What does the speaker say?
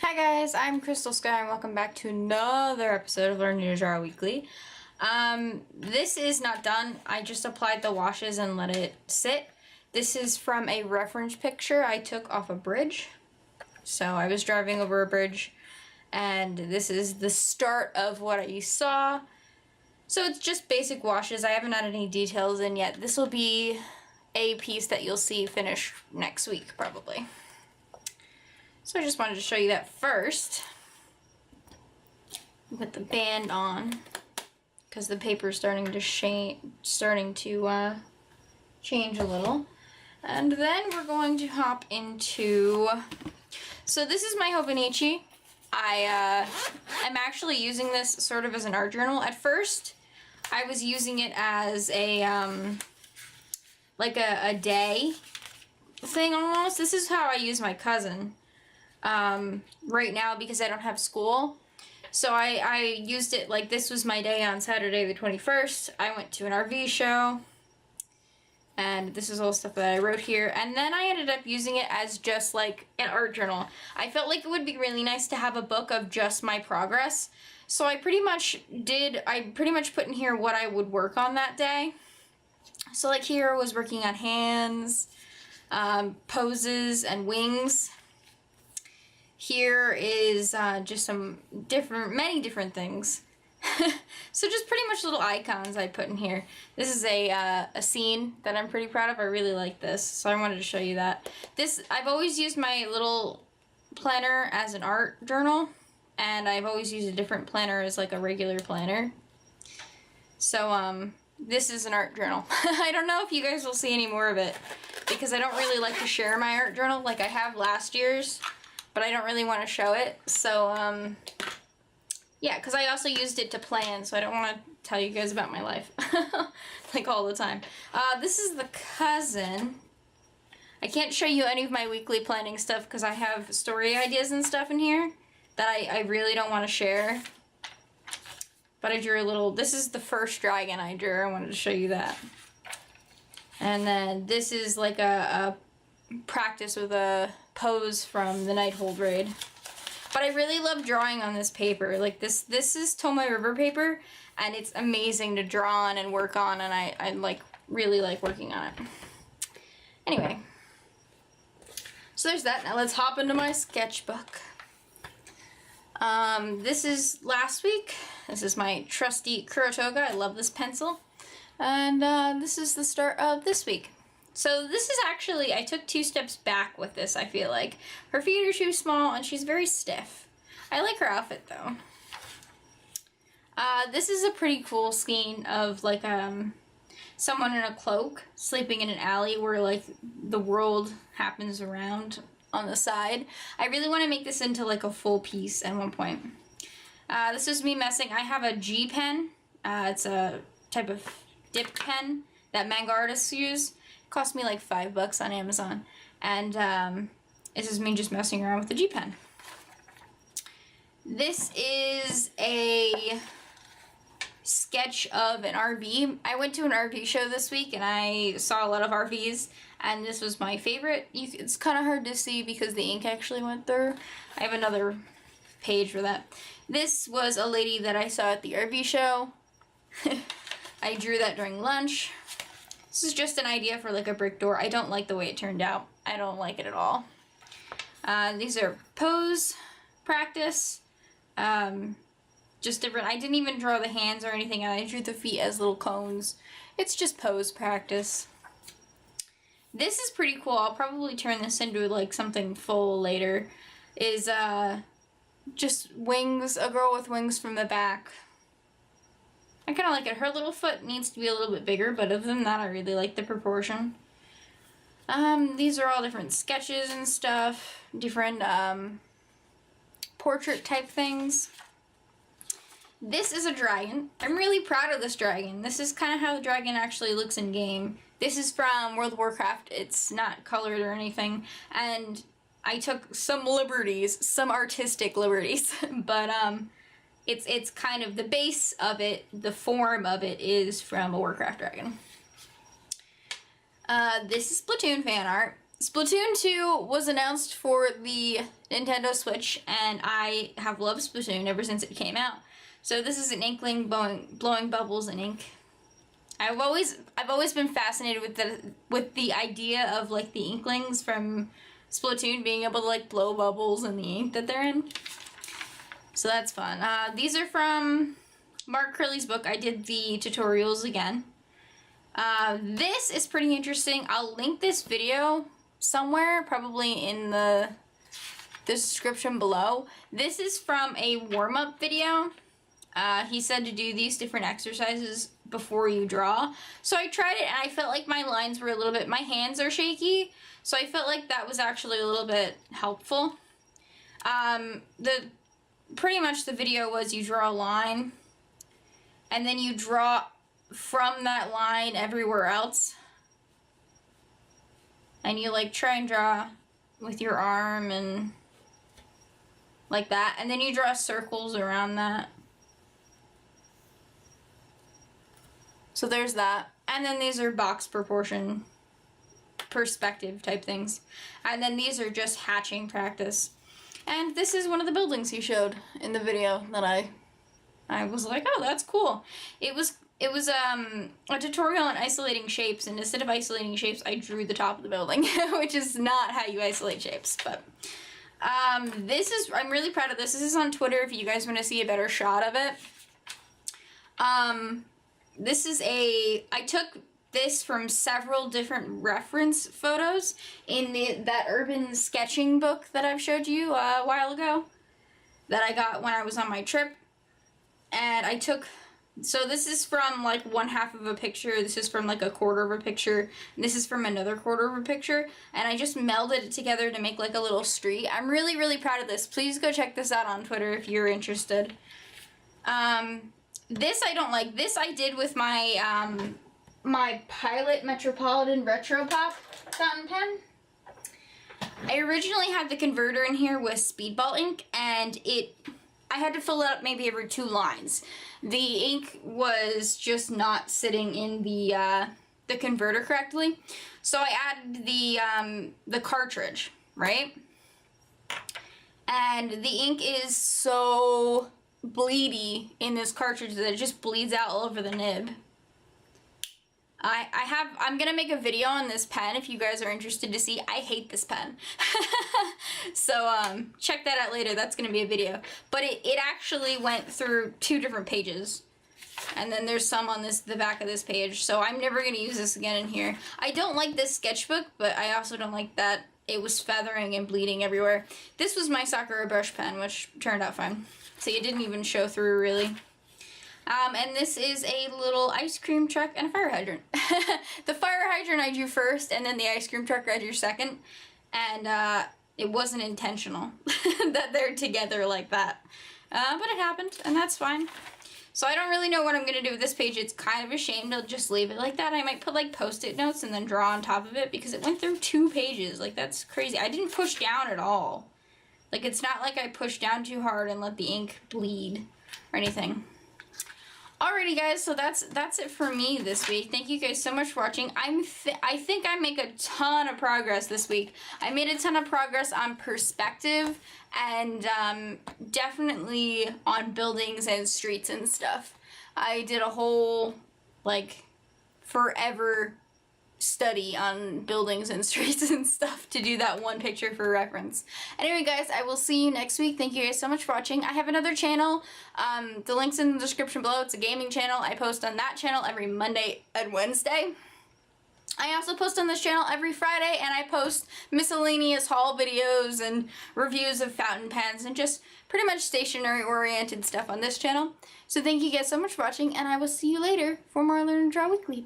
Hi guys, I'm Crystal Sky and welcome back to another episode of Learning to Draw Weekly. This is not done. I just applied the washes and let it sit. This is from a reference picture I took off a bridge. So I was driving over a bridge and this is the start of what you saw. So it's just basic washes. I haven't added any details in yet. This will be a piece that you'll see finished next week probably. So I just wanted to show you that first. Put the band on because the paper is starting to change a little, and then we're going to hop into. So this is my Hobonichi. I'm actually using this sort of as an art journal. At first, I was using it as a like a day thing almost. This is how I use my cousin. Right now because I don't have school. So I used it like this was my day on Saturday the 21st. I went to an RV show and this is all stuff that I wrote here, and then I ended up using it as just like an art journal. I felt like it would be really nice to have a book of just my progress. So I pretty much put in here what I would work on that day. So like here I was working on hands, poses, and wings. Here is just some many different things. So just pretty much little icons I put in here. This is a scene that I'm pretty proud of. I really like this, so I wanted to show you that. I've always used my little planner as an art journal, and I've always used a different planner as like a regular planner. So this is an art journal. I don't know if you guys will see any more of it because I don't really like to share my art journal like I have last year's. But I don't really want to show it, so yeah, because I also used it to plan, so I don't want to tell you guys about my life like all the time. This is the cousin. I can't show you any of my weekly planning stuff because I have story ideas and stuff in here that I really don't want to share. But I drew a little. This is the first dragon I drew. I wanted to show you that. And then this is like a practice with a pose from the Nighthold raid. But I really love drawing on this paper. Like this is Tomoe River paper, and it's amazing to draw on and work on, and I like really like working on it. Anyway, so there's that. Now let's hop into my sketchbook. This is last week. This is my trusty Kurotoga. I love this pencil. And this is the start of this week. So this is actually, I took 2 steps back with this, I feel like. Her feet are too small and she's very stiff. I like her outfit though. This is a pretty cool scene of like someone in a cloak sleeping in an alley where like the world happens around on the side. I really want to make this into like a full piece at one point. This is me messing. I have a G pen. It's a type of dip pen that manga artists use. Cost me like $5 on Amazon, and this is me just messing around with the G pen. This is a sketch of an RV. I went to an RV show this week and I saw a lot of RVs, and this was my favorite. It's kind of hard to see because the ink actually went through. I have another page for that. This was a lady that I saw at the RV show. I drew that during lunch. This is just an idea for like a brick door. I don't like the way it turned out. I don't like it at all. These are pose practice. Just different. I didn't even draw the hands or anything. I drew the feet as little cones. It's just pose practice. This is pretty cool. I'll probably turn this into like something full later. Is just wings, a girl with wings from the back. I kind of like it. Her little foot needs to be a little bit bigger, but other than that, I really like the proportion. These are all different sketches and stuff, different portrait type things. This is a dragon. I'm really proud of this dragon. This is kind of how the dragon actually looks in game. This is from World of Warcraft. It's not colored or anything, and I took some liberties, some artistic liberties, but it's kind of the base of it, the form of it is from a Warcraft dragon. This is Splatoon fan art. Splatoon 2 was announced for the Nintendo Switch, and I have loved Splatoon ever since it came out. So this is an inkling blowing bubbles in ink. I've always been fascinated with the idea of like the inklings from Splatoon being able to like blow bubbles in the ink that they're in. So that's fun. These are from Mark Curley's book. I did the tutorials again. This is pretty interesting. I'll link this video somewhere, probably in the description below. This is from a warm-up video. He said to do these different exercises before you draw. So I tried it and I felt like my lines were a little bit, my hands are shaky, so I felt like that was actually a little bit helpful. Pretty much the video was you draw a line and then you draw from that line everywhere else. And you like try and draw with your arm and like that. And then you draw circles around that. So there's that. And then these are box proportion, perspective type things. And then these are just hatching practice. And this is one of the buildings he showed in the video that I was like, oh, that's cool. It was a tutorial on isolating shapes, and instead of isolating shapes, I drew the top of the building, which is not how you isolate shapes. But I'm really proud of this. This is on Twitter if you guys want to see a better shot of it. I took this from several different reference photos in that urban sketching book that I've showed you a while ago that I got when I was on my trip. And so this is from like one half of a picture, this is from like a quarter of a picture, and this is from another quarter of a picture, and I just melded it together to make like a little street. I'm really, really proud of this. Please go check this out on Twitter if you're interested. This I don't like. This I did with my, my Pilot Metropolitan Retro Pop fountain pen. I originally had the converter in here with Speedball ink, and I had to fill it up maybe every 2 lines. The ink was just not sitting in the converter correctly, so I added the cartridge, right? And the ink is so bleedy in this cartridge that it just bleeds out all over the nib. I'm gonna make a video on this pen if you guys are interested to see. I hate this pen. So check that out later. That's gonna be a video. But it actually went through 2 different pages. And then there's some on the back of this page. So I'm never gonna use this again in here. I don't like this sketchbook, but I also don't like that it was feathering and bleeding everywhere. This was my Sakura brush pen, which turned out fine. So it didn't even show through really. And this is a little ice cream truck and a fire hydrant. The fire hydrant I drew first, and then the ice cream truck I drew second. And it wasn't intentional that they're together like that. But it happened, and that's fine. So I don't really know what I'm going to do with this page. It's kind of a shame to just leave it like that. I might put like post-it notes and then draw on top of it because it went through 2 pages. Like, that's crazy. I didn't push down at all. Like, it's not like I pushed down too hard and let the ink bleed or anything. Alrighty guys, so that's it for me this week. Thank you guys so much for watching. I think I make a ton of progress this week. I made a ton of progress on perspective and definitely on buildings and streets and stuff. I did a whole like forever study on buildings and streets and stuff to do that one picture for reference. Anyway guys, I will see you next week. Thank you guys so much for watching. I have another channel. The link's in the description below. It's a gaming channel. I post on that channel every Monday and Wednesday. I also post on this channel every Friday, and I post miscellaneous haul videos and reviews of fountain pens and just pretty much stationery oriented stuff on this channel. So thank you guys so much for watching, and I will see you later for more Learn and Draw Weekly. Bye!